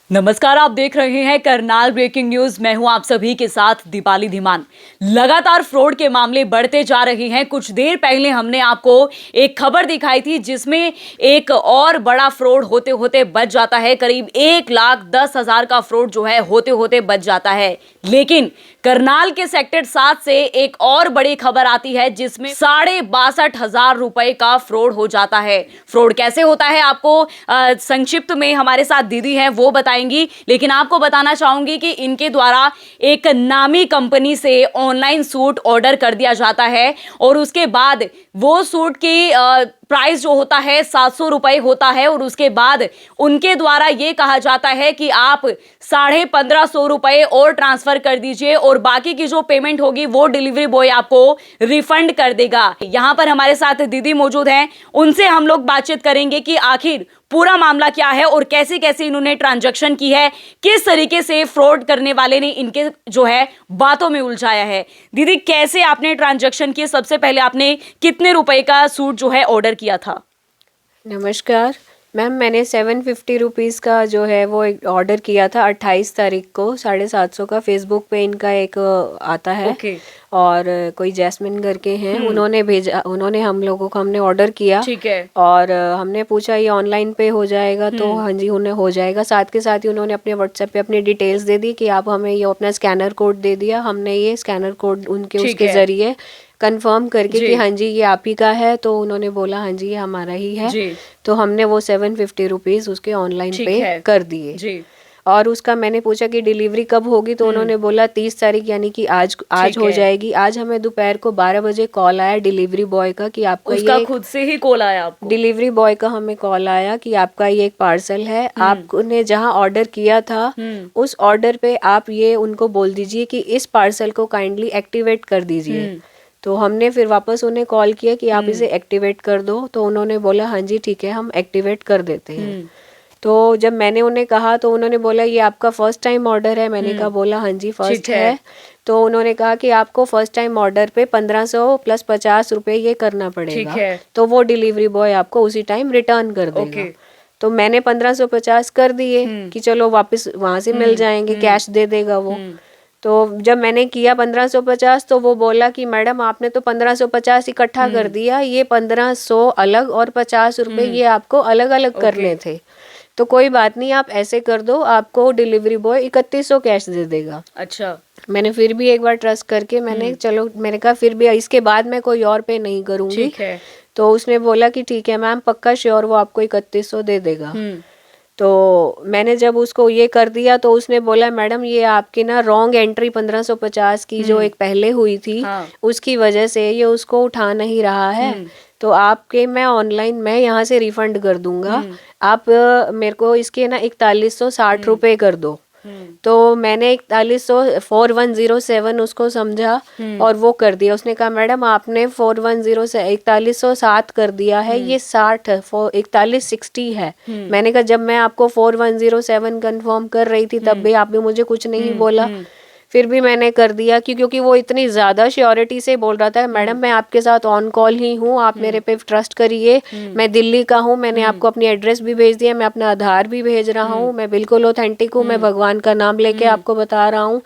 नमस्कार, आप देख रहे हैं करनाल ब्रेकिंग न्यूज। मैं हूं आप सभी के साथ दीपाली धीमान। लगातार फ्रॉड के मामले बढ़ते जा रहे हैं। कुछ देर पहले हमने आपको एक खबर दिखाई थी जिसमें एक और बड़ा फ्रॉड होते होते बच जाता है। करीब 1,10,000 का फ्रॉड जो है होते होते बच जाता है। लेकिन करनाल के सेक्टर 7 से एक और बड़ी खबर आती है जिसमें 62,500 रुपए का फ्रॉड हो जाता है। फ्रॉड कैसे होता है आपको संक्षिप्त में हमारे साथ दीदी हैं वो बताएंगी। लेकिन आपको बताना चाहूंगी कि इनके द्वारा एक नामी कंपनी से ऑनलाइन सूट ऑर्डर कर दिया जाता है और उसके बाद वो सूट की प्राइस जो होता है 700 रुपए होता है और उसके बाद उनके द्वारा ये कहा जाता है कि आप 1,550 रुपए और ट्रांसफर कर दीजिए और बाकी की जो पेमेंट होगी वो डिलीवरी बॉय आपको रिफंड कर देगा। यहां पर हमारे साथ दीदी मौजूद हैं, उनसे हम लोग बातचीत करेंगे कि आखिर पूरा मामला क्या है और कैसे कैसे इन्होंने ट्रांजैक्शन की है, किस तरीके से फ्रॉड करने वाले ने इनके जो है बातों में उलझाया है। दीदी, कैसे आपने ट्रांजैक्शन किए? सबसे पहले आपने कितने रुपए का सूट जो है ऑर्डर किया था? नमस्कार मैम, मैंने 750 रुपीज़ का जो है वो एक ऑर्डर किया था 28 तारीख को 750 का। फेसबुक पे इनका एक आता है और कोई जैस्मिन करके हैं, उन्होंने भेजा, उन्होंने हम लोगों को, हमने ऑर्डर किया। ठीक है। और हमने पूछा ये ऑनलाइन पे हो जाएगा, तो हाँ जी उन्हें हो जाएगा। साथ के साथ ही उन्होंने अपने व्हाट्सएप पे अपनी डिटेल्स दे दी कि आप हमें ये अपना स्कैनर कोड दे दिया। हमने ये स्कैनर कोड उनके उसके ज़रिए कंफर्म करके कि हाँ जी ये आप ही का है, तो उन्होंने बोला हाँ जी ये हमारा ही है। तो हमने वो 750 रुपीज़ उसके ऑनलाइन पे कर दिए। और उसका मैंने पूछा कि डिलीवरी कब होगी, तो उन्होंने बोला 30 तारीख यानी कि आज हो जाएगी। आज हमें दोपहर को 12 बजे कॉल आया डिलीवरी बॉय का कि आपका उसका ये खुद से ही कॉल आया आपको? डिलीवरी बॉय का हमें कॉल आया कि आपका ये एक पार्सल है, आपने जहां ऑर्डर किया था उस ऑर्डर पे आप ये उनको बोल दीजिए कि इस पार्सल को काइंडली एक्टिवेट कर दीजिए। तो हमने फिर वापस उन्हें कॉल किया कि आप इसे एक्टिवेट कर दो, तो उन्होंने बोला हाँ जी ठीक है हम एक्टिवेट कर देते हैं। तो जब मैंने उन्हें कहा तो उन्होंने बोला ये आपका फर्स्ट टाइम ऑर्डर है। मैंने कहा बोला हाँ जी फर्स्ट है। तो उन्होंने कहा कि आपको फर्स्ट टाइम ऑर्डर पे 1500 प्लस 50 रुपए ये करना पड़ेगा, तो वो डिलीवरी बॉय आपको उसी टाइम रिटर्न कर देगा। तो मैंने 1550 कर दिए कि चलो वापस वहां से मिल जाएंगे, कैश दे देगा वो। तो जब मैंने किया 1550 तो वो बोला कि मैडम आपने तो 1550 इकट्ठा कर दिया, ये 1500 अलग और 50 रुपए ये आपको अलग अलग करने थे। तो कोई बात नहीं, आप ऐसे कर दो, आपको डिलीवरी बॉय 3100 कैश दे देगा। अच्छा। मैंने फिर भी एक बार ट्रस्ट करके मैंने चलो, मैंने कहा फिर भी इसके बाद मैं कोई और पे नहीं करूंगी। तो उसने बोला कि ठीक है मैम पक्का श्योर, वो आपको 3100 दे देगा। तो मैंने जब उसको ये कर दिया तो उसने बोला मैडम ये आपकी ना रॉन्ग एंट्री 1550 की जो एक पहले हुई थी उसकी वजह से ये उसको उठा नहीं रहा है, तो आपके मैं ऑनलाइन मैं यहाँ से रिफंड कर दूंगा, आप मेरे को इसके ना 4160 रुपए कर दो। तो मैंने 4107 उसको समझा और वो कर दिया। उसने कहा मैडम आपने 4107 कर दिया है, ये 60 4160 है। मैंने कहा जब मैं आपको 4107 कंफर्म कर रही थी तब भी आपने मुझे कुछ नहीं बोला। फिर भी मैंने कर दिया क्योंकि वो इतनी ज़्यादा श्योरिटी से बोल रहा था मैडम मैं आपके साथ ऑन कॉल ही हूँ, आप मेरे पे ट्रस्ट करिए, मैं दिल्ली का हूँ, मैंने आपको अपनी एड्रेस भी भेज दिया, मैं अपना आधार भी भेज रहा हूँ, मैं बिल्कुल ऑथेंटिक हूँ, मैं भगवान का नाम लेके आपको बता रहा हूँ।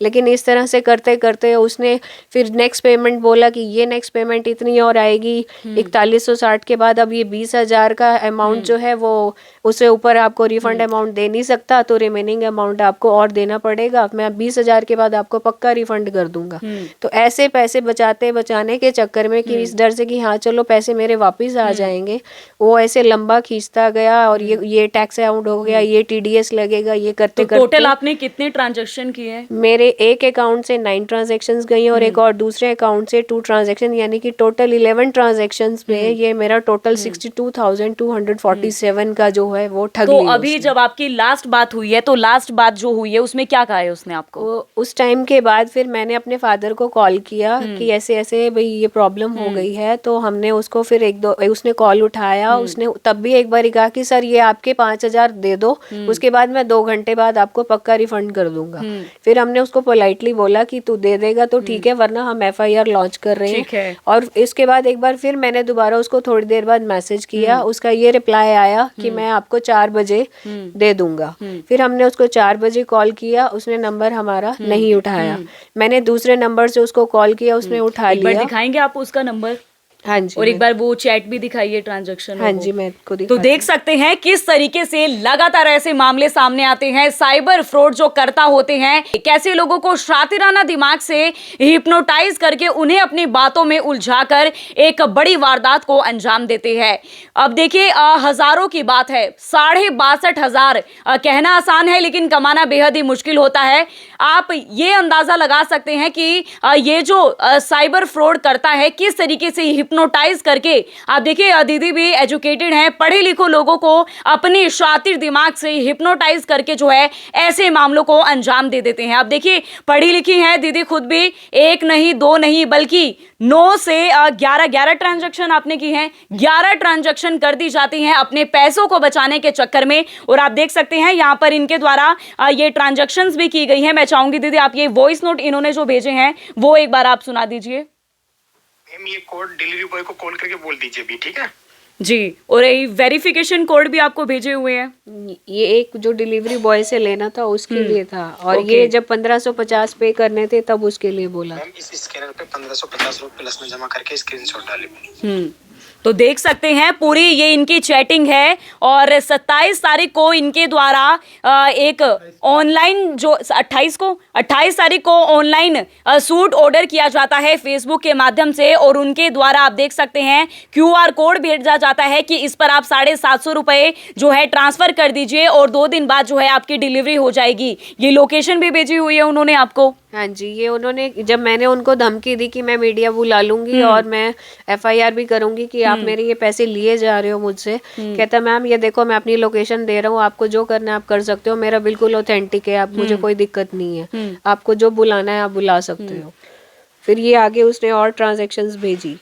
लेकिन इस तरह से करते करते उसने फिर नेक्स्ट पेमेंट बोला कि ये नेक्स्ट पेमेंट इतनी और आएगी 4160 के बाद, अब ये 20,000 का अमाउंट जो है वो उससे ऊपर आपको रिफंड अमाउंट दे नहीं सकता, तो रिमेनिंग अमाउंट आपको और देना पड़ेगा, मैं 20,000 के बाद आपको पक्का रिफंड कर दूंगा। तो ऐसे पैसे बचाने के चक्कर में कि इस डर से कि हाँ चलो पैसे मेरे वापस आ जाएंगे, वो ऐसे लंबा खींचता गया और ये टैक्स अमाउंट हो गया, ये TDS लगेगा, ये करते करते टोटल आपने कितने ट्रांजैक्शन किए? मेरे एक अकाउंट से 9 ट्रांजेक्शंस गई और एक और दूसरे अकाउंट से 2 ट्रांजेक्शन, यानी कि टोटल 11 ट्रांजेक्शंस में ये मेरा टोटल 62,247 का जो है वो ठग लिया। तो अभी जब आपकी लास्ट बात हुई है तो लास्ट बात जो हुई है उसमें क्या कहा है उसने आपको? उस टाइम के बाद फिर मैंने अपने फादर को कॉल किया कि ऐसे ऐसे भाई ये प्रॉब्लम हो गई है। तो हमने उसको फिर उसने कॉल उठाया। उसने तब भी एक बार कहा कि सर ये आपके 5,000 दे दो, उसके बाद मैं 2 घंटे बाद आपको पक्का रिफंड कर दूंगा। फिर हमने उसको पोलाइटली बोला कि तू दे देगा तो ठीक है, वरना हम FIR लॉन्च कर रहे हैं। और इसके बाद एक बार फिर मैंने दोबारा उसको थोड़ी देर बाद मैसेज किया। उसका ये रिप्लाई आया कि मैं आपको 4 बजे दे दूंगा। फिर हमने उसको 4 बजे कॉल किया, उसने नंबर हमारा नहीं उठाया। मैंने दूसरे नंबर से उसको कॉल किया, उसने उठा लिया। दिखाएंगे आप उसका नंबर? हाँ जी। और एक बार वो चैट भी दिखाइए ट्रांजैक्शन। हाँ जी, मैं खुद ही तो देख सकते हैं किस तरीके से लगातार ऐसे मामले सामने आते हैं। साइबर फ्रॉड जो करता होते हैं, कैसे लोगों को शातिराना दिमाग से हिप्नोटाइज करके उन्हें अपनी बातों में उलझाकर एक बड़ी वारदात को अंजाम देते हैं। अब देखिए, हजारों की बात है, 62,500 कहना आसान है लेकिन कमाना बेहद ही मुश्किल होता है। आप ये अंदाजा लगा सकते हैं कि ये जो साइबर फ्रॉड करता है किस तरीके से हिप्नोटाइज करके, आप देखिए दीदी भी एजुकेटेड हैं, पढ़े लिखे लोगों को अपने शातिर दिमाग से हिप्नोटाइज करके जो है ऐसे मामलों को अंजाम दे देते हैं। आप देखिए पढ़ी लिखी हैं दीदी खुद भी, 1 नहीं 2 नहीं बल्कि 9 से 11 ट्रांजैक्शन आपने की हैं। 11 ट्रांजैक्शन कर दी जाती हैं अपने पैसों को बचाने के चक्कर में। और आप देख सकते हैं यहाँ पर इनके द्वारा ये ट्रांजैक्शंस भी की गई हैं। मैं चाहूंगी दीदी आप ये वॉइस नोट इन्होंने जो भेजे हैं वो एक बार आप सुना दीजिए। मैम ये कोड डिलीवरी बॉय को कॉल करके बोल दीजिए भी, ठीक है जी। और ये वेरिफिकेशन कोड भी आपको भेजे हुए हैं। ये एक जो डिलीवरी बॉय से लेना था उसके लिए था, और ये जब 1550 पे करने थे तब उसके लिए बोला। मैम इस स्कैनर पे 1550 रुपए प्लस में जमा करके स्क्रीनशॉट डालिए। तो देख सकते हैं पूरी ये इनकी चैटिंग है। और 27 तारीख को इनके द्वारा एक ऑनलाइन जो 28 तारीख को ऑनलाइन सूट ऑर्डर किया जाता है फेसबुक के माध्यम से। और उनके द्वारा आप देख सकते हैं QR कोड भेजा जाता है कि इस पर आप 750 रुपए जो है ट्रांसफर कर दीजिए और 2 दिन बाद जो है आपकी डिलीवरी हो जाएगी। ये लोकेशन भी भेजी हुई है उन्होंने आपको। हाँ जी, ये उन्होंने, जब मैंने उनको धमकी दी कि मैं मीडिया बुला लूंगी और मैं FIR भी करूंगी कि आप मेरे ये पैसे लिए जा रहे हो मुझसे, कहता मैम ये देखो मैं अपनी लोकेशन दे रहा हूँ, आपको जो करना है आप कर सकते हो, मेरा बिल्कुल ऑथेंटिक है, आप मुझे कोई दिक्कत नहीं है, आपको जो बुलाना है आप बुला सकते हो। फिर ये आगे उसने और ट्रांजेक्शन्स भेजी।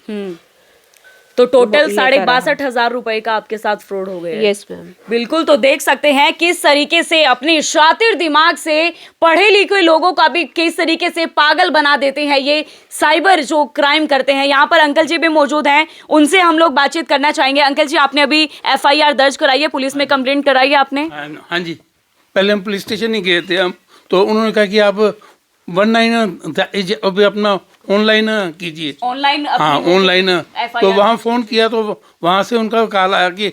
तो टोटल 62,500 रुपए का आपके साथ फ्रॉड हो गया। यस मैम, बिल्कुल। तो देख सकते हैं किस तरीके से अपने शातिर दिमाग से पढ़े लिखे लोगों का भी किस तरीके से पागल बना देते हैं ये साइबर जो क्राइम करते हैं। यहाँ पर अंकल जी भी मौजूद हैं, उनसे हम लोग बातचीत करना चाहेंगे। अंकल जी आपने अभी FIR दर्ज कराई है, पुलिस में कंप्लेंट कराई है आपने? हाँ जी, पहले हम पुलिस स्टेशन ही गए थे हम, तो उन्होंने कहा कि आप 19 अभी अपना ऑनलाइन कीजिए। ऑनलाइन? हाँ ऑनलाइन। तो वहाँ फोन किया तो वहाँ से उनका कॉल आया कि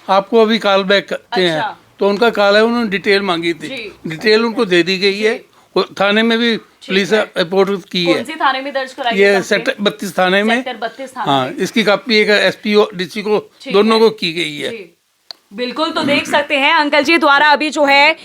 आपको अभी कॉल बैक करते हैं। तो उनका कॉल है, उन्होंने डिटेल मांगी थी, डिटेल उनको दे दी गई है। और थाने में भी पुलिस रिपोर्ट की है। कौन सी थाने में दर्ज कराई ये है? सेक्टर 32 थाने में। सेक्टर 32 थाने हाँ, इसकी कॉपी एक SP और DC को दोनों को की गई है। बिल्कुल। तो देख सकते हैं अंकल जी द्वारा अभी जो है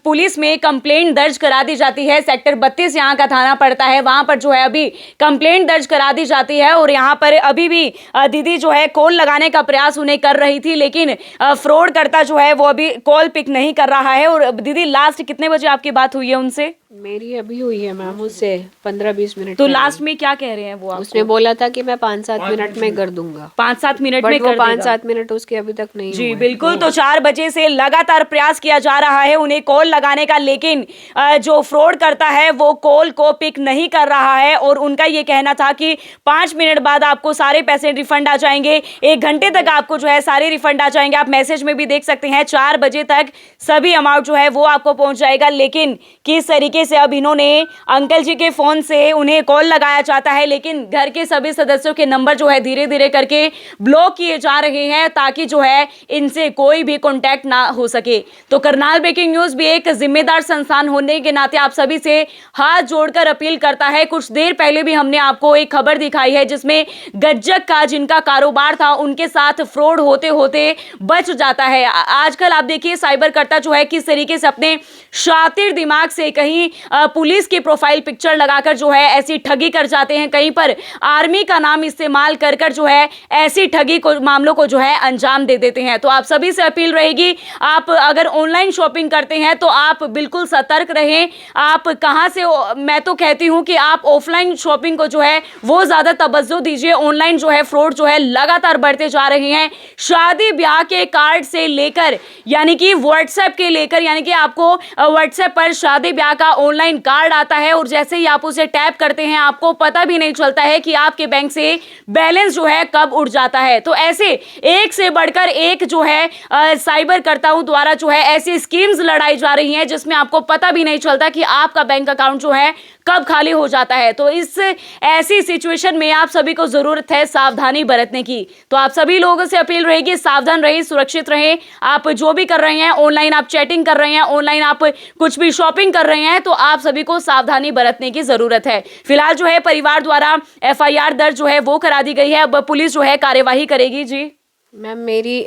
पुलिस में कंप्लेंट दर्ज करा दी जाती है। सेक्टर 32 यहाँ का थाना पड़ता है, वहां पर जो है अभी कंप्लेंट दर्ज करा दी जाती है। और यहाँ पर अभी भी दीदी जो है कॉल लगाने का प्रयास उन्हें कर रही थी, लेकिन फ्रॉड करता जो है वो अभी कॉल पिक नहीं कर रहा है। और दीदी लास्ट कितने बजे आपकी बात हुई है उनसे? मेरी अभी हुई है मैम उससे 15-20 मिनट। तो लास्ट में क्या कह रहे हैं वो आपको? उसने बोला था कि मैं 5-7 मिनट में कर दूंगा। 5-7 मिनट में बट वो कर 5-7 मिनट उसके अभी तक नहीं जी हुए। बिल्कुल। तो 4 बजे से लगातार प्रयास किया जा रहा है उन्हें कॉल लगाने का, लेकिन जो फ्रॉड करता है वो कॉल को पिक नहीं कर रहा है। और उनका ये कहना था कि 5 मिनट बाद आपको सारे पैसे रिफंड आ जाएंगे, 1 घंटे तक आपको जो है सारे रिफंड आ जाएंगे। आप मैसेज में भी देख सकते हैं 4 बजे तक सभी अमाउंट जो है वो आपको पहुंच जाएगा। लेकिन किस तरीके से अब इन्होंने अंकल जी के फोन से उन्हें कॉल लगाया जाता है, लेकिन घर के सभी सदस्यों के नंबर जो है धीरे धीरे करके ब्लॉक किए जा रहे हैं ताकि जो है इनसे कोई भी कांटेक्ट ना हो सके। तो करनाल ब्रेकिंग न्यूज भी एक जिम्मेदार संस्थान होने के नाते आप सभी से हाथ जोड़कर अपील करता है। कुछ देर पहले भी हमने आपको एक खबर दिखाई है जिसमें गज्जक का जिनका कारोबार था उनके साथ फ्रॉड होते होते बच जाता है। आजकल आप देखिए साइबर करता जो है किस तरीके से अपने शातिर दिमाग से कहीं पुलिस की प्रोफाइल पिक्चर लगाकर जो है ऐसी ठगी कर जाते हैं, कहीं पर आर्मी का नाम इस्तेमाल कर कर जो है ऐसी ठगी को मामलों को जो है अंजाम दे देते हैं। तो आप सभी से अपील रहेगी, आप अगर ऑनलाइन शॉपिंग करते हैं तो आप बिल्कुल सतर्क रहें। आप कहां से, मैं तो कहती हूं कि आप ऑफलाइन शॉपिंग को जो है वो ज्यादा तवज्जो दीजिए। ऑनलाइन जो है फ्रॉड जो है लगातार बढ़ते जा रहे हैं। शादी ब्याह के कार्ड से लेकर यानी कि व्हाट्सएप के लेकर, यानी कि आपको व्हाट्सएप पर शादी ब्याह का ऑनलाइन कार्ड आता है और जैसे ही आप उसे टैप करते हैं आपको पता भी नहीं चलता है कि आपके बैंक से बैलेंस जो है कब उड़ जाता है। तो ऐसे एक से बढ़कर एक जो है साइबर कर्ताओं द्वारा जो है ऐसी स्कीम्स लड़ाई जा रही हैं जिसमें आपको पता भी नहीं चलता कि आपका बैंक अकाउंट जो है कब खाली हो जाता है। तो इस ऐसी सिचुएशन में आप सभी को जरूरत है सावधानी बरतने की। तो आप सभी लोगों से अपील रहेगी, सावधान रहें, सुरक्षित रहें। आप जो भी कर रहे हैं ऑनलाइन, आप चैटिंग कर रहे हैं ऑनलाइन, आप कुछ भी शॉपिंग कर रहे हैं, तो आप सभी को सावधानी बरतने की जरूरत है। फिलहाल जो है परिवार द्वारा FIR दर्ज जो है वो करा दी गई है। अब पुलिस जो है कार्यवाही करेगी। जी मैम, मेरी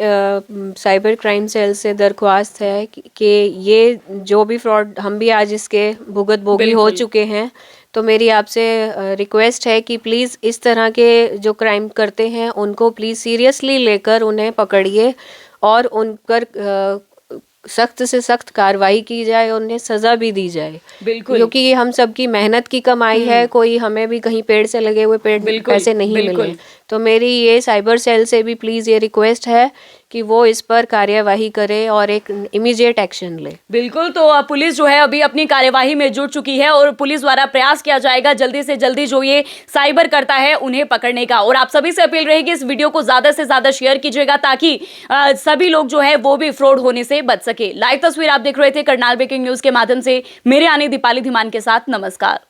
साइबर क्राइम सेल से दरख्वास्त है कि ये जो भी फ्रॉड, हम भी आज इसके भुगत भोगी हो चुके हैं, तो मेरी आपसे रिक्वेस्ट है कि प्लीज़ इस तरह के जो क्राइम करते हैं उनको प्लीज़ सीरियसली लेकर उन्हें पकड़िए और उन पर सख्त से सख्त कार्रवाई की जाए, उन्हें सज़ा भी दी जाए। बिल्कुल, क्योंकि ये हम सबकी मेहनत की कमाई है, कोई हमें भी कहीं पेड़ से लगे हुए पेड़ पैसे नहीं मिले। तो मेरी ये साइबर सेल से भी प्लीज़ ये रिक्वेस्ट है कि वो इस पर कार्यवाही करे और एक इमीडिएट एक्शन ले। बिल्कुल, तो पुलिस जो है अभी अपनी कार्यवाही में जुट चुकी है और पुलिस द्वारा प्रयास किया जाएगा जल्दी से जल्दी जो ये साइबर करता है उन्हें पकड़ने का। और आप सभी से अपील रहेगी इस वीडियो को ज्यादा से ज्यादा शेयर कीजिएगा ताकि सभी लोग जो है वो भी फ्रॉड होने से बच सके। लाइव तस्वीर आप देख रहे थे करनाल ब्रेकिंग न्यूज के माध्यम से। मेरे यानी दीपाली धीमान के साथ, नमस्कार।